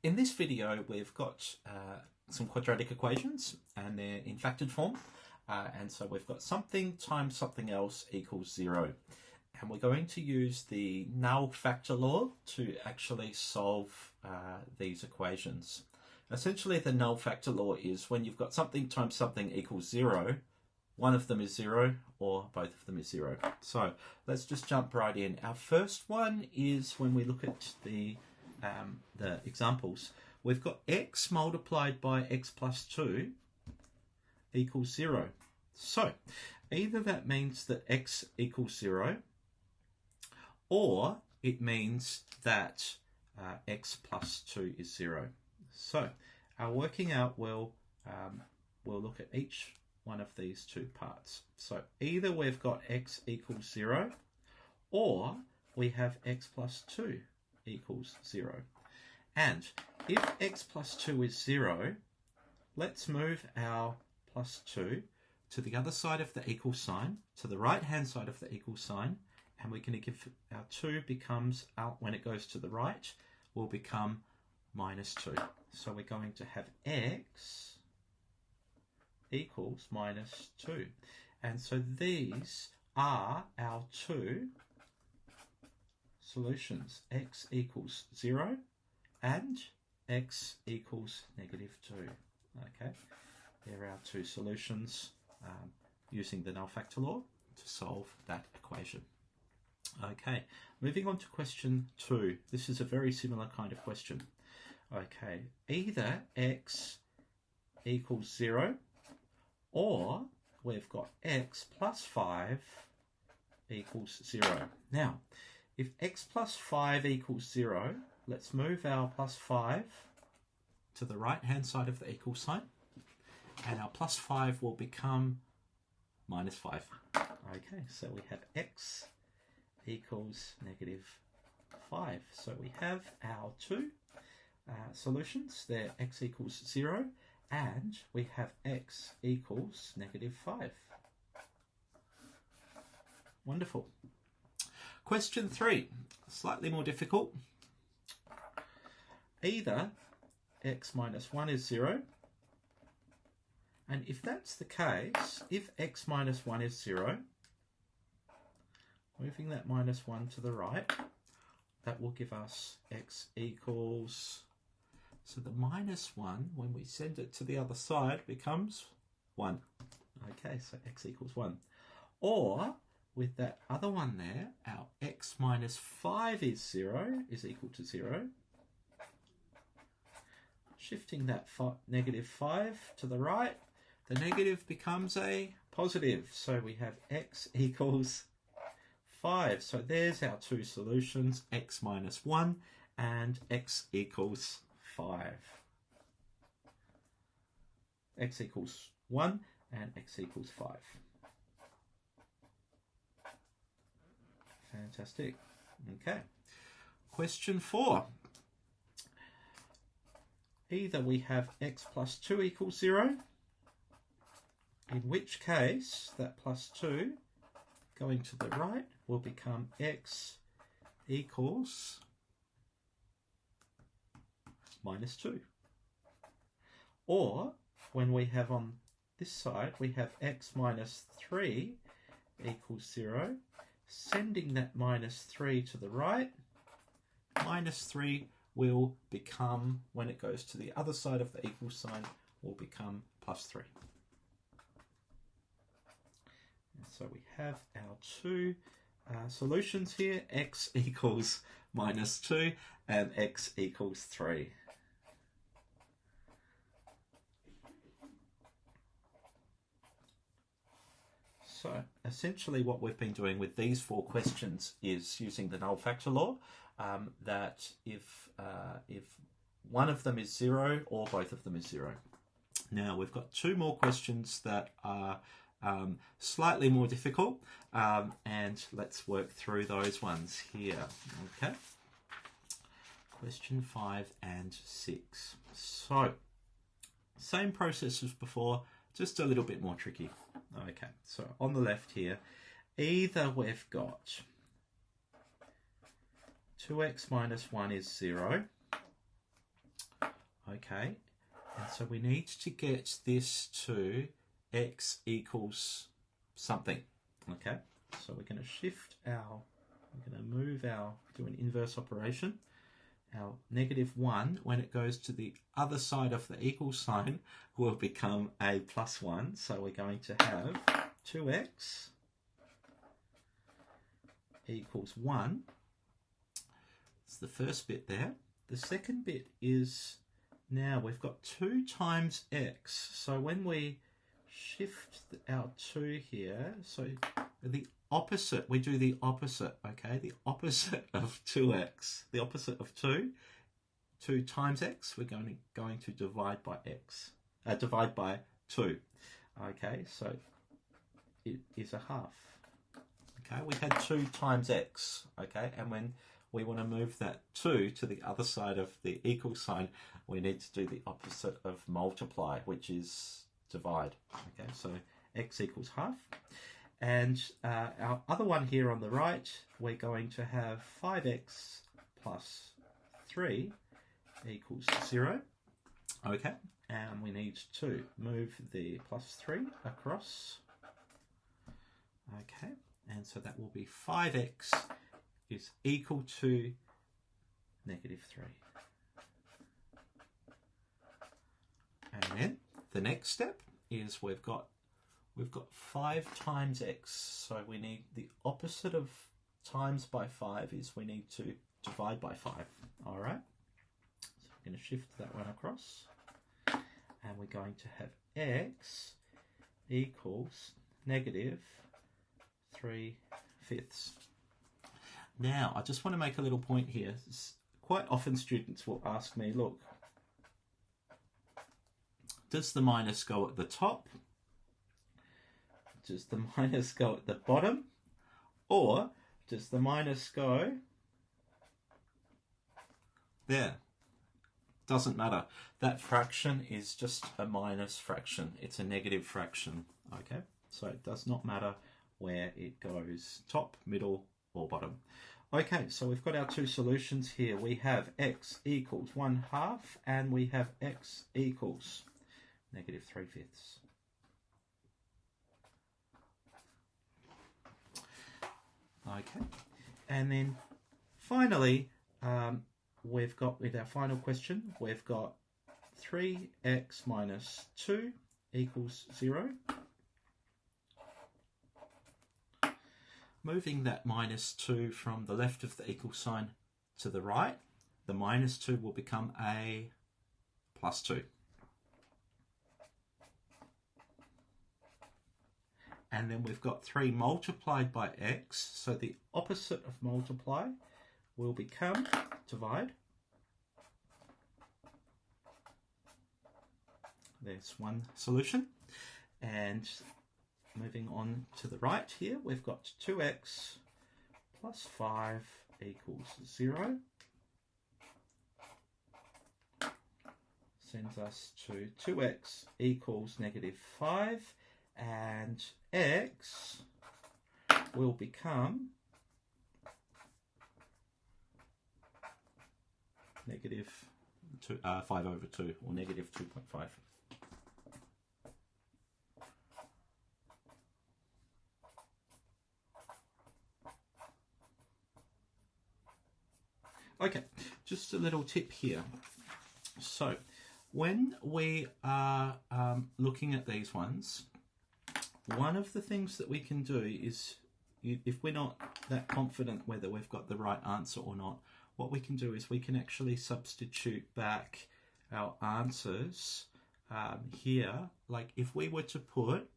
In this video, we've got some quadratic equations, and they're in factored form. And so we've got something times something else equals 0. And we're going to use the Null Factor Law to actually solve these equations. Essentially, the Null Factor Law is when you've got something times something equals 0, one of them is 0 or both of them is 0. So let's just jump right in. Our first one is when we look at the examples. We've got x multiplied by x plus 2 equals 0. So either that means that x equals 0, or it means that x plus 2 is 0. So our working out will we'll look at each one of these two parts. So either we've got x equals 0, or we have x plus 2 equals 0. And if x plus 2 is 0, let's move our plus 2 to the other side of the equal sign, to the right hand side of the equal sign, and we're going to give our 2 becomes, when it goes to the right, will become minus 2. So we're going to have x equals minus 2. And so these are our two solutions. X equals 0 and x equals negative 2. Okay, they're our two solutions using the Null Factor Law to solve that equation. Okay, moving on to question 2. This is a very similar kind of question. Okay, either x equals 0, or we've got x plus 5 equals 0. Now, if x plus 5 equals 0, let's move our plus 5 to the right hand side of the equal sign, and our plus 5 will become minus 5. Okay, so we have x equals negative 5. So we have our two solutions. They're x equals 0, and we have x equals negative 5. Wonderful. Question 3, slightly more difficult. Either x minus 1 is 0, and if that's the case, if x minus 1 is 0, moving that minus 1 to the right, that will give us x equals, so the minus 1, when we send it to the other side, becomes 1. Okay, so x equals 1. Or, with that other one there, our x minus 5 is 0, is equal to 0. Shifting that negative 5 to the right, the negative becomes a positive. So we have x equals 5. So there's our two solutions, x minus 1 and x equals 5. X equals 1 and x equals 5. Fantastic. Okay. Question 4. Either we have x plus 2 equals 0, in which case that plus 2 going to the right will become x equals minus 2. Or when we have on this side, we have x minus 3 equals 0, sending that minus 3 to the right, minus 3 will become, when it goes to the other side of the equal sign, will become plus 3. And so we have our two solutions here, x equals minus 2 and x equals 3. So essentially what we've been doing with these 4 questions is using the Null Factor Law, that if one of them is 0 or both of them is 0. Now we've got 2 more questions that are slightly more difficult, and let's work through those ones here. Okay, question 5 and 6. So same process as before, just a little bit more tricky. Okay, so on the left here, either we've got 2x minus 1 is 0, okay? And so we need to get this to x equals something, okay? So we're going to do an inverse operation. Our -1, when it goes to the other side of the equal sign, will become a +1. So we're going to have 2x equals 1. It's the first bit there. The second bit is, now we've got 2 times x. So when we shift our 2 here, so the opposite, we do the opposite, okay? The opposite of 2x, the opposite of 2 times x, we're going to divide by x, divide by 2, okay? So it is a half, okay? We had 2 times x, okay? And when we want to move that 2 to the other side of the equal sign, we need to do the opposite of multiply, which is divide, okay? So x equals half. And our other one here on the right, we're going to have 5x plus 3 equals 0. Okay, and we need to move the +3 across. Okay, and so that will be 5x is equal to -3. And then the next step is we've got 5 times x, so we need the opposite of times by 5 is we need to divide by 5. All right, so we're going to shift that one across, and we're going to have x equals -3/5. Now, I just want to make a little point here. Quite often students will ask me, look, does the minus go at the top? Does the minus go at the bottom? Or does the minus go there? Doesn't matter. That fraction is just a minus fraction. It's a negative fraction, okay? So it does not matter where it goes, top, middle, or bottom. Okay, so we've got our 2 solutions here. We have x equals 1/2, and we have x equals -3/5. Okay, and then finally, we've got, with our final question, we've got 3x minus 2 equals 0. Moving that -2 from the left of the equal sign to the right, the -2 will become a +2. And then we've got 3 multiplied by x, so the opposite of multiply will become divide. There's one solution. And moving on to the right here, we've got 2x plus 5 equals 0. Sends us to 2x equals -5, and x will become -5/2, or -2.5. Okay, just a little tip here. So when we are looking at these ones, one of the things that we can do is, if we're not that confident whether we've got the right answer or not, what we can do is we can actually substitute back our answers here. Like if we were to put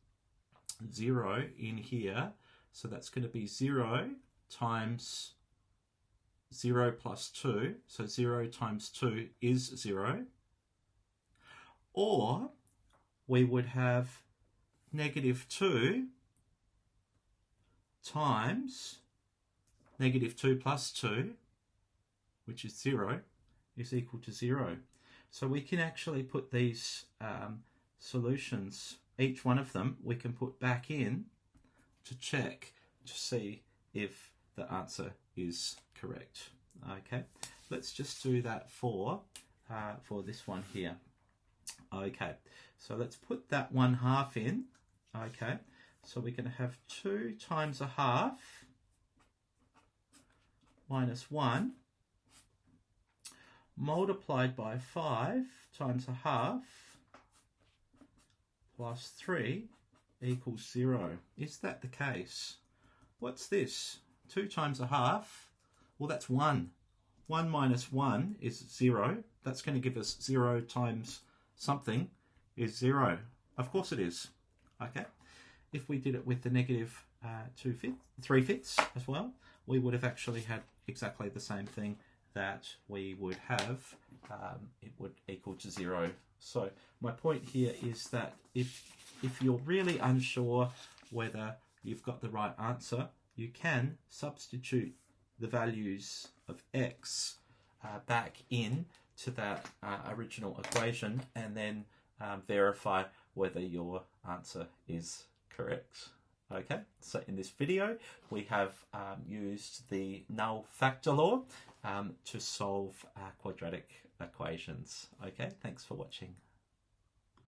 0 in here, so that's going to be 0 times 0 plus 2, so 0 times 2 is 0. Or we would have -2 times -2 plus 2, which is 0, is equal to 0. So we can actually put these solutions, each one of them, we can put back in to check to see if the answer is correct. Okay, let's just do that for for this one here. Okay, so let's put that 1/2 in. Okay, so we're going to have 2 times 1/2 minus 1 multiplied by 5 times 1/2 plus 3 equals 0. Is that the case? What's this? 2 times 1/2? Well, that's 1. 1 minus 1 is 0. That's going to give us 0 times something is 0. Of course it is. Okay. If we did it with the negative 3/5 as well, we would have actually had exactly the same thing that we would have. It would equal to 0. So my point here is that if you're really unsure whether you've got the right answer, you can substitute the values of x back in to that original equation and then verify whether your answer is correct. Okay, so in this video we have used the Null Factor Law to solve quadratic equations. Okay, thanks for watching.